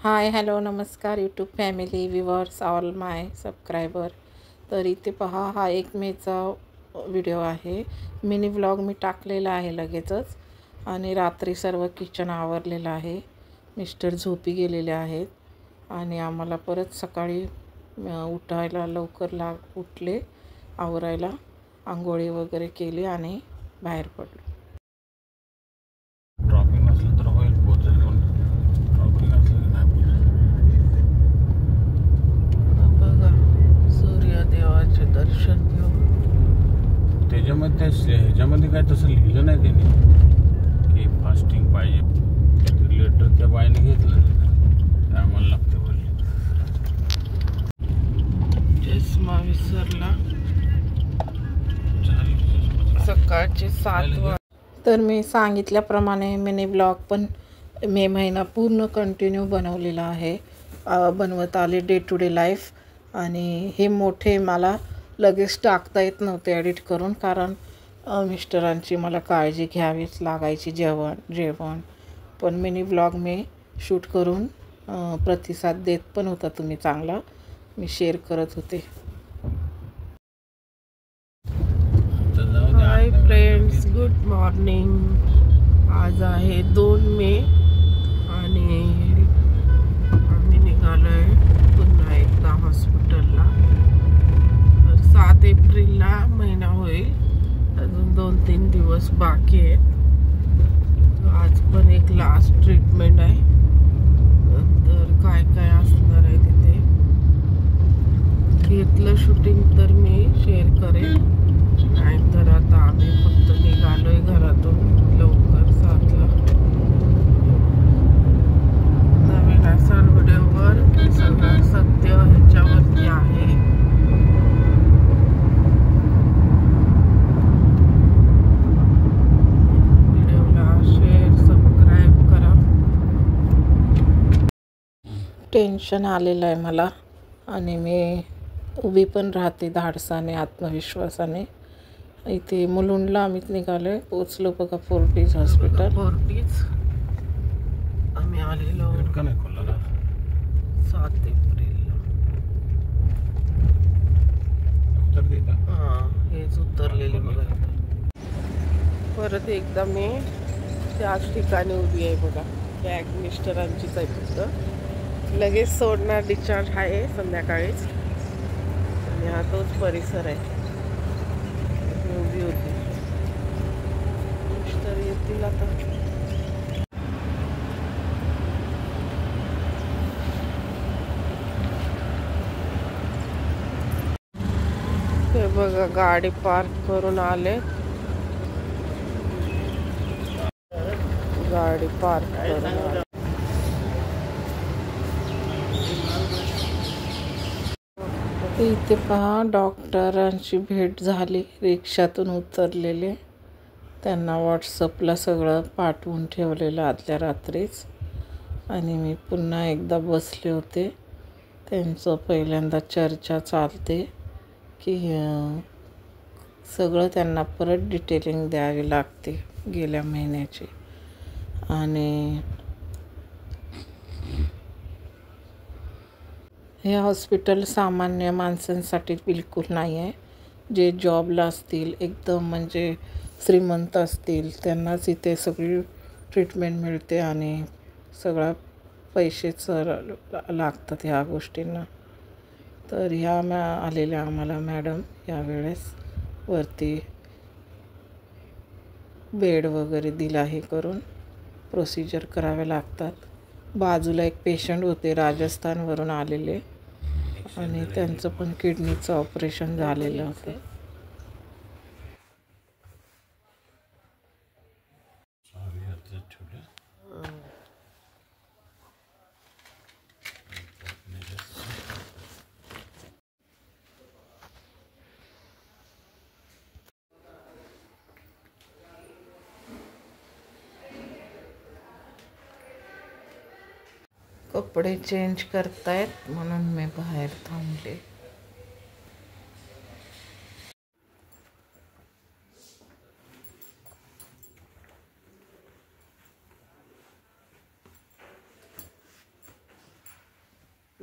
Hi hello नमस्कार YouTube family viewers all माय subscriber. तर इथे पहा, हा 1 मेचा व्हिडिओ आहे. मिनी व्लॉग मी टाकलेला आहे लगेचच. आणि रात्री सर्व किचन आवरलेलं आहे. मिस्टर झोपी गेलेले आहेत आणि आम्हाला परत सकाळी उठायला लवकर उठले, आवरायला आंघोळी वगैरे केली आणि बाहेर पडलो. ट्रॉपिंग असलं तर होईल पोहोचेल, पण ट्रॉपिंग असलं की नाही पोहोचेल. बघा, सूर्यदेवाचे दर्शन घेऊ. ह्याच्यामध्ये काय तसं लिहिलं नाही त्यांनी की फास्टिंग पाहिजे. लेटर त्या बाईने घेतलं, ते आम्हाला लागते बोलले. चष्मा विसरला. सकाळचे 7 वाजता. तर मी सांगितल्याप्रमाणे मिनी ब्लॉग पण मे महिना पूर्ण कंटिन्यू बनवलेला आहे. बनवत आले डे टू डे लाईफ. आणि हे मोठे मला लगेच टाकता येत नव्हते एडिट करून, कारण मिस्टरांची मला काळजी घ्यावीच लागायची जेवण. पण मिनी ब्लॉग मी शूट करून प्रतिसाद देत पण होता तुम्ही चांगला. मी शेअर करत होते. Hi friends, good morning. आज आहे 2 मे आणि आम्ही निघालो आहे पुन्हा एकदा हॉस्पिटलला. तर 7 एप्रिलला महिना होईल. अजून 2-3 दिवस बाकी आहेत. आज पण एक लास्ट ट्रीटमेंट आहे. नंतर काय काय असणार आहे तिथे घेतलं शूटिंग तर मी शेअर करेन. नाहीतर आता आम्ही फक्त निघालोय घरातून लवकर 7ला. नवीन असाल व्हिडिओवर, सगळं सत्य ह्याच्यावरती आहे. व्हिडिओला शेअर सबस्क्राईब करा. टेन्शन आलेलं आहे मला आणि मी उभी पण राहते धाडसाने, आत्मविश्वासाने. इथे मुलुंडला आम्ही निघालोय. पोचलो बघा फोर्टिज हॉस्पिटल. फोर्टिज आम्ही आलेलो 7 एप्रिलला. हां, हेच उतरलेले बघा. परत एकदा मी त्याच ठिकाणी उभी आहे बघा. बॅग मिस्टरांचीच आहे फक्त. लगेच सोडणार, डिस्चार्ज आहे संध्याकाळीच. आणि हा तोच परिसर आहे. उभी होती. मिस्टर येतील आता. हे बघा, गाडी पार्क करून आले. गाडी पार्क करून आले. इथे पहा, डॉक्टरांची भेट झाली. रिक्षातून उतरलेले. त्यांना व्हॉट्सअपला सगळं पाठवून ठेवलेलं आदल्या रात्रीच. आणि मी पुन्हा एकदा बसले होते. त्यांचं पहिल्यांदा चर्चा चालते की सगळं त्यांना परत डिटेलिंग द्यावी लागते गेल्या महिन्याची. आणि हे हॉस्पिटल सामान्य माणसांसाठी बिलकुल नाही आहे. जे जॉबला असतील, एकदम म्हणजे श्रीमंत असतील, त्यांनाच इथे सगळी ट्रीटमेंट मिळते आणि सगळा पैसेच लागतात ह्या गोष्टींना. तर ह्या आलेल्या आम्हाला मॅडम यावेळेस वरती बेड वगैरे दिला हे करून. प्रोसिजर करावे लागतात. बाजूला एक पेशंट होते राजस्थानवरून आलेले आणि त्यांचं पण किडनीचं ऑपरेशन झालेलं होतं. कपडे चेंज करतायत म्हणून मी बाहेर थांबले.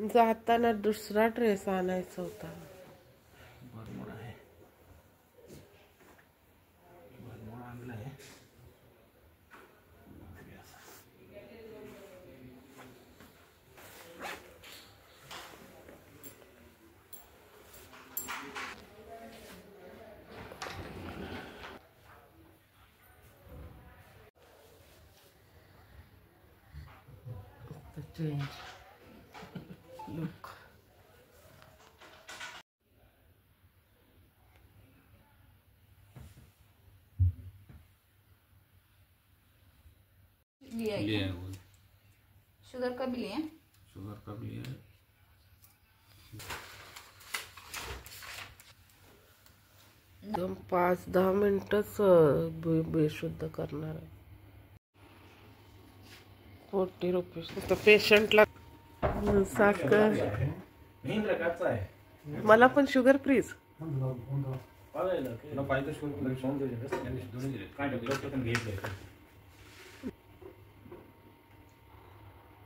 जाताना दुसरा ड्रेस आणायचा होता. भरमोड आहे, भरमोड आणलं आहे. Change look. लिया है. शुगर का भी लिए. शुगर का भी है. एकदम 5-10 मिनिटच बेशुद्ध करणार आहे. 40 रुपीज. तर पेशंटला साखर. मला पण शुगर प्लीज.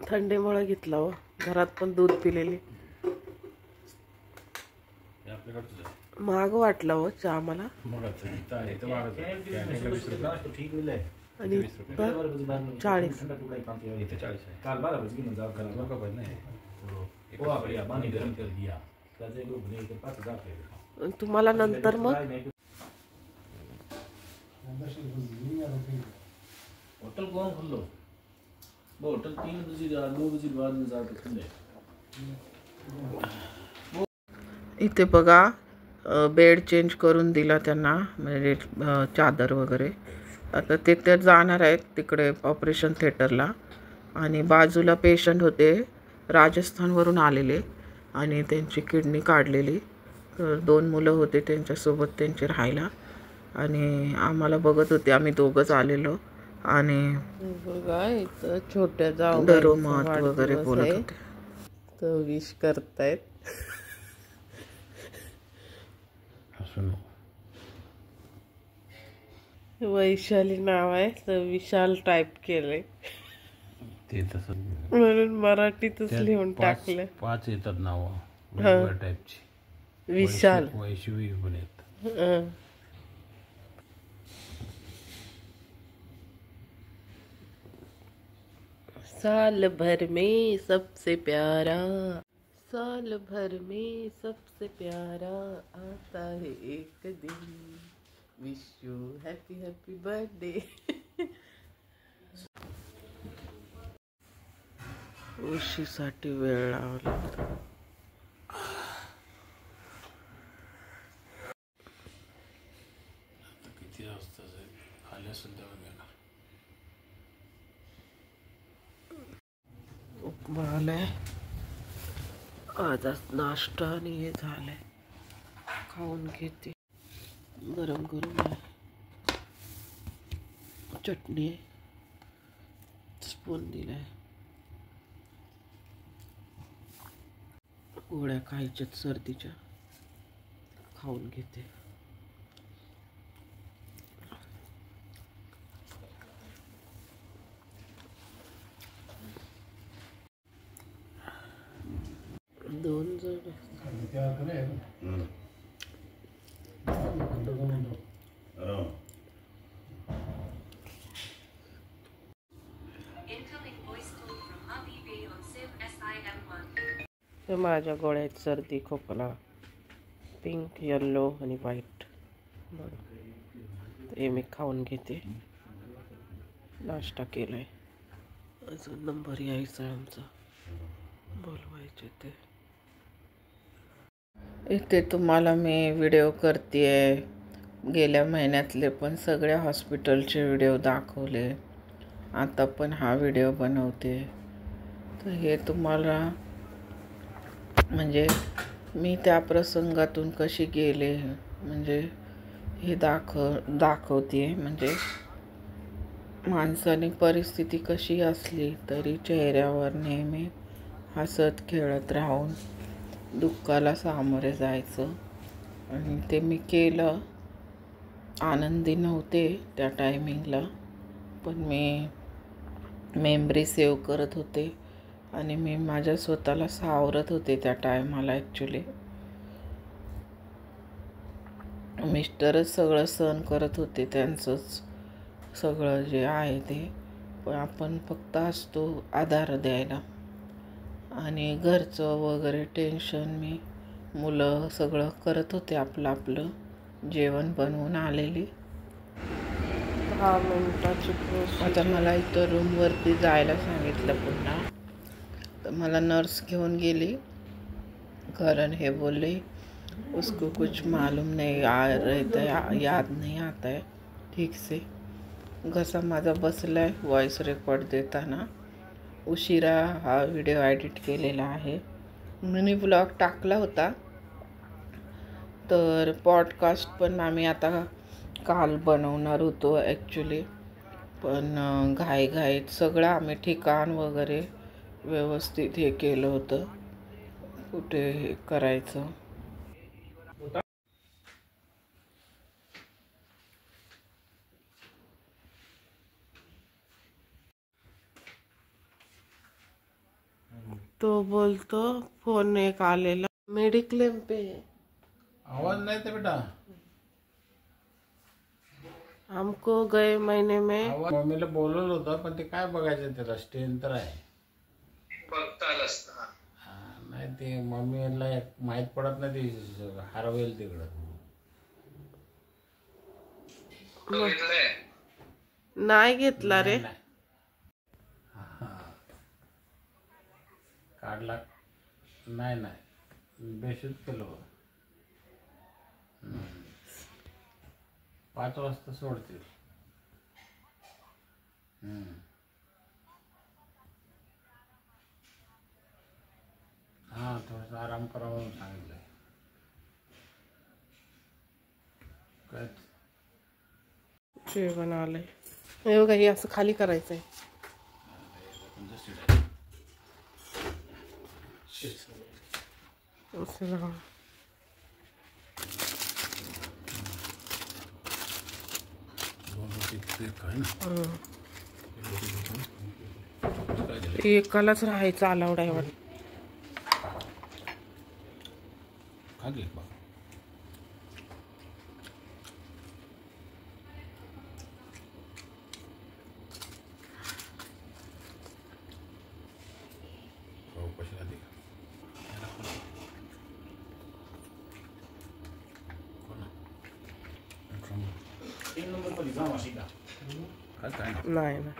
थंडीमुळे घेतला हो, घरात पण दूध पिलेली. महाग वाटला हो चहा मला. आणि 40. तुम्हाला नंतर मग होटल कौन खोल लो, वो होटल 3 बजे 2 बजे बाद में जाकर खुले. इथे बघा बेड चेंज करून दिला त्यांना, म्हणजे चादर वगैरे. आता ते जाणार आहेत तिकडे ऑपरेशन थिएटरला. आणि बाजूला पेशंट होते राजस्थानवरून आलेले आणि त्यांची किडनी काढलेली. 2 मुलं होते त्यांच्यासोबत त्यांचे राहायला आणि आम्हाला बघत होते. आम्ही दोघंच आलेलो. आणि बघा इथं छोट्या जाऊ दरोमात वगैरे बोलत होते. तो विश करतायत. वैशाली नाव आहे तर विशाल टाईप केलंय, ते तसं म्हणून मराठीतच लिहून टाकलं. 5 येतात नाव वेगवेगळ्या टाईपची. विशाल, वैशिवी पण येत. साल भर में सबसे प्यारा, साल भर में सबसे प्यारा आता है एक दिन. Wish you happy happy birthday. उशीसाठी वेळ लावला. किती वाजता आल्या सुद्धा घेणार. उपमा आलाय. आजच नाश्ता आणि हे झालंय. खाऊन घेते. गरम गरम आहे. चटणी आहे. स्पून दिलाय. गोळ्या खायच्यात सर्दीच्या. खाऊन घेते. दोन जण माझ्या गोळ्यात सर्दी खोकला पिंक येल्लो आणि व्हाईट. बरं हे मी खाऊन घेते. नाश्ता केलाय. अजून नंबर यायचा आहे आमचा. बोलवायचे ते. इथे तुम्हाला मी व्हिडिओ करते आहे. गेल्या महिन्यातले पण सगळ्या हॉस्पिटलचे व्हिडिओ दाखवले. आता पण हा व्हिडिओ बनवते. तर हे तुम्हाला म्हणजे मी त्या प्रसंगातून कशी गेले म्हणजे हे दाखवते. म्हणजे माणसाने परिस्थिती कशी असली तरी चेहऱ्यावर नेहमी हसत खेळत राहून दुःखाला सामोरे जायचं. आणि ते मी केलं. आनंदी नव्हते त्या टायमिंगला, पण मी मेमरी सेव्ह करत होते आणि मी माझ्या स्वतःला सावरत होते त्या टायमाला. ॲक्च्युली मिस्टरच सगळं सहन करत होते, त्यांचंच सगळं जे आहे ते, पण आपण फक्त असतो आधार द्यायला. आणि घरचं वगैरे टेन्शन मी, मुलं सगळं करत होते आपलं आपलं. जेवण बनवून आलेली. 10 मिनिटाची प्रोसेस. आता मला इथं रूमवरती जायला सांगितलं पुन्हा, तर मला नर्स घेऊन गेली, कारण हे बोलले उसको कुछ मालूम नहीं रहता है, याद नहीं आता है ठीक से. घसा माझा बसला आहे व्हॉइस रेकॉर्ड देताना. उशिरा हा व्हिडिओ एडिट केलेला आहे. मिनी ब्लॉग टाकला होता, तर पॉडकास्ट पण आम्ही आता काल बनवणार होतो ॲक्च्युली, पण घाईघाईत सगळं आम्ही ठिकाण वगैरे व्यवस्थित हे केलं होतं, कुठे हे करायचं. तो बोलतो फोन एक आलेला मेडिक्लेम पे. आवाज नाही तर बेटा, हमको गए महीने में. मम्मीला बोलवलं होतं, पण ते काय बघायचं, त्याला स्टेन तर आहे. नाही ते मम्मीला माहित पडत नाही, ते हरवेल तिकडं. नाही घेतला रे. काढला नाही, बेशुद्ध केलं. 5 वाजता सोडतील. हां, थोडासा आराम करा म्हणून सांगितलंय. काय जेवण आलंय हे बघा, हे असं खाली करायचंय. एकालाच राहायचं अलाउड आहे वाटतं. नाही ना,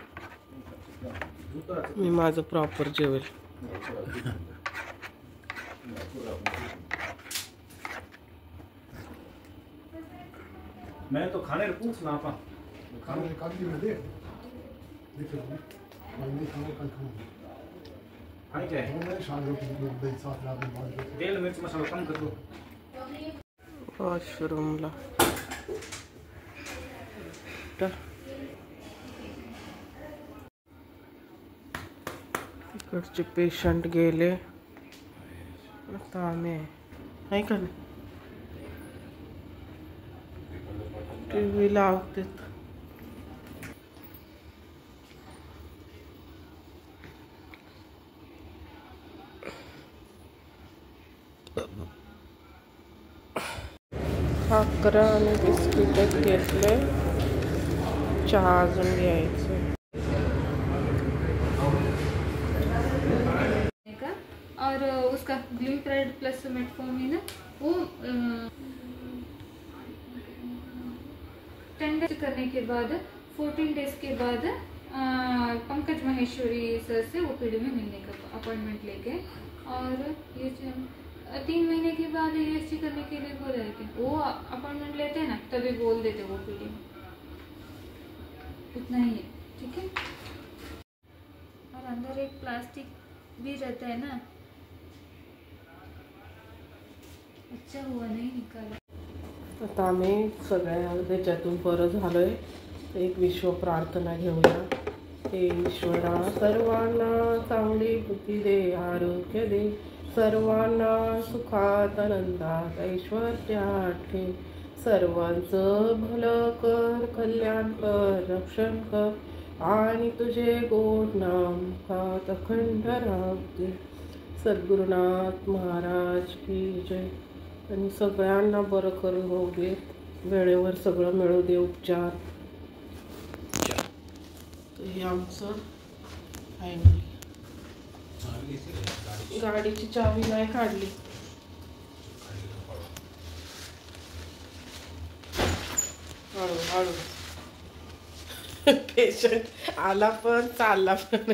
मी माझं प्रॉपर जेवेल. मैं तो खाने पूछ ना आपा खाने का भी में दे देखो मैं खाने का खाऊं खाने क्या है मैं शाम को दही साथ रात में बात तेल मिर्च मसाला कम कर दो. वॉशरूमला इकडचे पेशंट गेले, आता आम्ही आहे का नाही. TV लावते. भाकरा आणि बिस्किट घेतले, चहा अजून घ्यायचं. और उसका ग्लिमप्राइड प्लस मेटफॉर्मिन है वो 10 डेज करने के बाद 14 डेज के बाद पंकज माहेश्वरी सर से ओपीडी में मिलने का अपॉइंटमेंट लेके, और ये 3 महीने के बाद ESG करने के लिए बोला है कि वो अपॉइंटमेंट लेते हैं ना, तभी बोल देते वो ओपीडी में. उतना ही है, ठीक है. और अंदर एक प्लास्टिक भी रहता है ना, अच्छा हुआ नहीं निकाला. आता आम्ही सगळ्या त्याच्यातून बरं झालोय. एक विश्व प्रार्थना घेऊया. हे ईश्वरा, सर्वांना चांगली बुद्धी दे, आरोग्य दे, सर्वांना सुखात आनंदात ऐश्वर्यात ठेव, सर्वांचं भलं कर, कल्याण कर, रक्षण कर, आणि तुझे गोड नाम हात अखंड राहते. सद्गुरुनाथ महाराज की जय. आणि सगळ्यांना बरं करून होऊ दे, वेळेवर सगळं मिळू दे उपचार. हे आमचं फायनली. गाडीची चावी नाही काढली. हळूहळू. पेशंट आला पण चालला पण.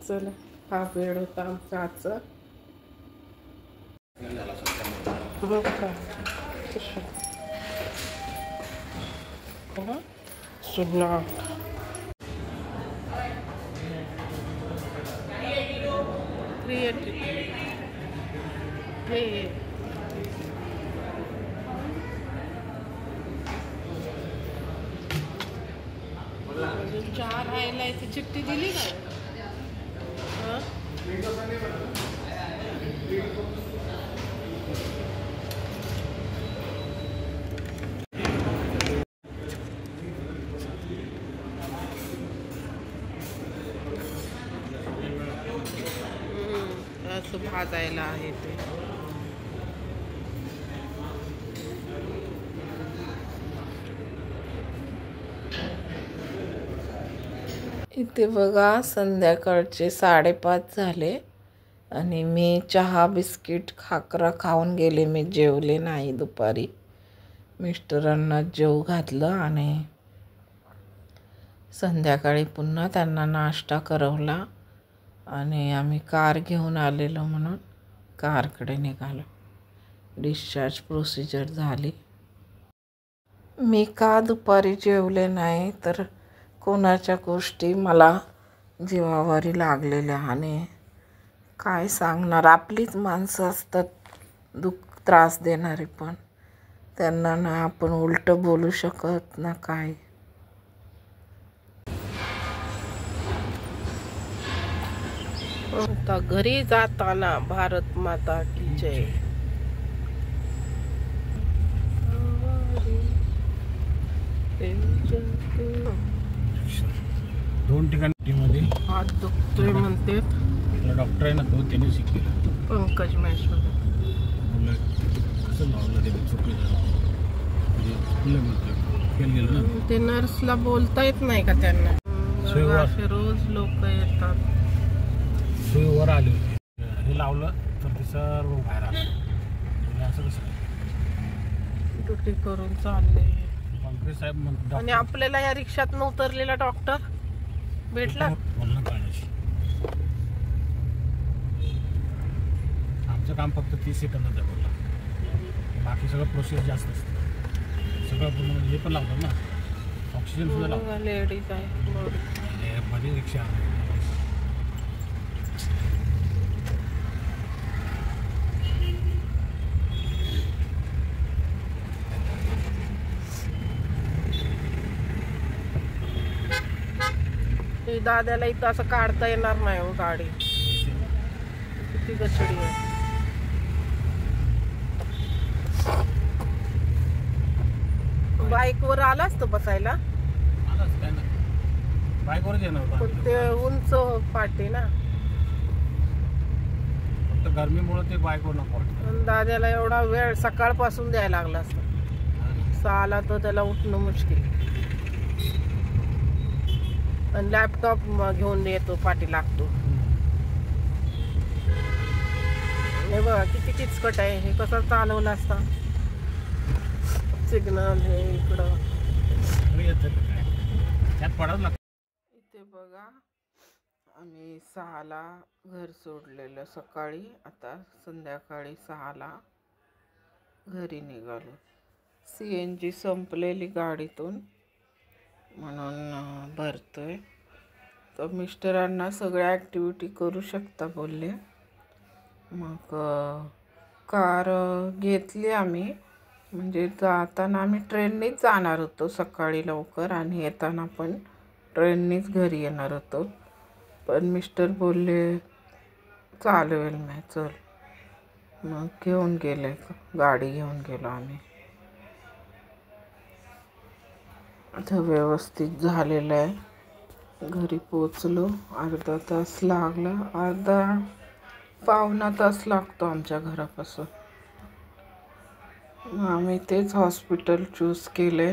चला, हा वेळ होता आमचा आजचा. हो का? सुना चार राहिला ती चिठ्ठी दिली का? असं भाजायला आहे ते. इथे बघा संध्याकाळचे 5:30 झाले आणि मी चहा बिस्किट खाकरा खाऊन गेले. मी जेवले नाही दुपारी. मिस्टरांना जेव घातलं आणि संध्याकाळी पुन्हा त्यांना नाश्ता करवला आणि आम्ही कार घेऊन आलेलो म्हणून कारकडे निघालो. डिस्चार्ज प्रोसिजर झाली. मी का दुपारी जेवले नाही तर कोणाच्या गोष्टी मला जीवावरी लागलेल्या आणि काय सांगणार. आपलीच माणसं असतात दुःख त्रास देणारी, पण त्यांना ना आपण उलटं बोलू शकत ना काय. आता घरी जाताना भारत माता की जय. दोन ठिकाणी मध्ये हात दुखतोय म्हणते. डॉक्टर आहे ना तो, त्याने शिकलेला पंकज महेश्वर. कसं लावलं ते चुकलं गेलं ना. ते नर्सला बोलता येत नाही का त्यांना? असे रोज लोक येतात. सुईवर आले होते, हे लावलं तर ते सर्व बाहेर आलं. असं कसं ड्युटी करून चालले. पंकज साहेब म्हणतात आणि आपल्याला या रिक्षात उतरलेला डॉक्टर भेटला. बोलणं काढायची. आमचं काम फक्त 30 सेकंदात बोलला. बाकी सगळं प्रोसेस जास्त असतं. सगळं पूर्ण हे पण लावतात ना, ऑक्सिजन सुद्धा लावतात. लेडीज आहे मध्ये रिक्षा दादाला इथं असं काढता येणार नाही हो गाडी. किती गचडी आहे. बाईक वर आला असतो बसायला. आलाच काय ना, बाईकवरच येणार होता. पण ते उंच पाटी ना, फक्त गरमीमुळे ते बाईकवर नको वाटतं. दादाला एवढा वेळ सकाळपासून द्यायला लागला असता. 6ला तर त्याला उठणं मुश्किल. आणि लॅपटॉप घेऊन येतो, पाठी लागतो. हे बघा किती किचकट आहे. हे कसं चालवलं असता. सिग्नल हे इकडं इथे बघा. आम्ही 6ला घर सोडलेलं सकाळी. आता संध्याकाळी 6ला घरी निघालो. CNG संपलेली गाडीतून म्हणून भरतोय. तर मिस्टरांना सगळ्या ॲक्टिव्हिटी करू शकता बोलले. मग कार घेतली आम्ही. म्हणजे जाताना आम्ही ट्रेननीच जाणार होतो सकाळी लवकर आणि येताना पण ट्रेननीच घरी येणार होतो. पण मिस्टर बोलले चालवेल नाही चल. मग घेऊन गेले, गाडी घेऊन गेलो आम्ही. आता व्यवस्थित झालेलं आहे. घरी पोचलो. अर्धा तास लागला, पावणा तास लागतो आमच्या घरापासून. आम्ही तेच हॉस्पिटल चूज केले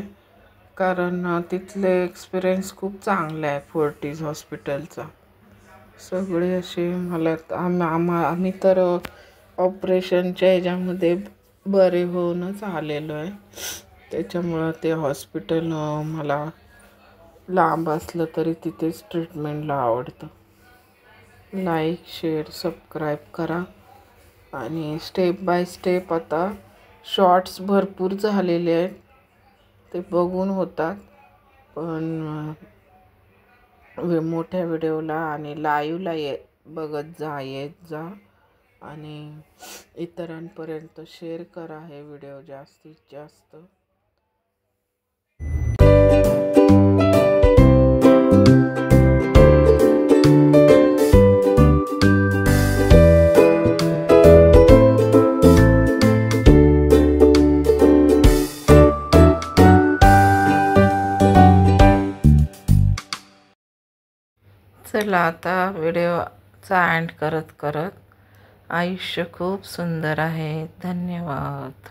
कारण तिथले एक्सपिरियन्स खूप चांगला आहे फोर्टिस हॉस्पिटलचा. सगळे असे आम्ही तर ऑपरेशनच्या ह्याच्यामध्ये बरे होऊनच आलेलो आहे. त्याच्यामुळं ते हॉस्पिटल मला लांब असलं तरी तिथेच ट्रीटमेंटला आवडतं. लाईक, शेअर, सबस्क्राईब करा. आणि स्टेप बाय स्टेप आता शॉर्ट्स भरपूर झालेले आहेत, ते बघून होतात. पण मोठ्या व्हिडिओला आणि लाईव्हला बघत येत जा आणि इतरांपर्यंत शेअर करा हे व्हिडिओ जास्तीत जास्त. चला आता व्हिडिओचा एंड करत आयुष्य खूप सुंदर आहे. धन्यवाद.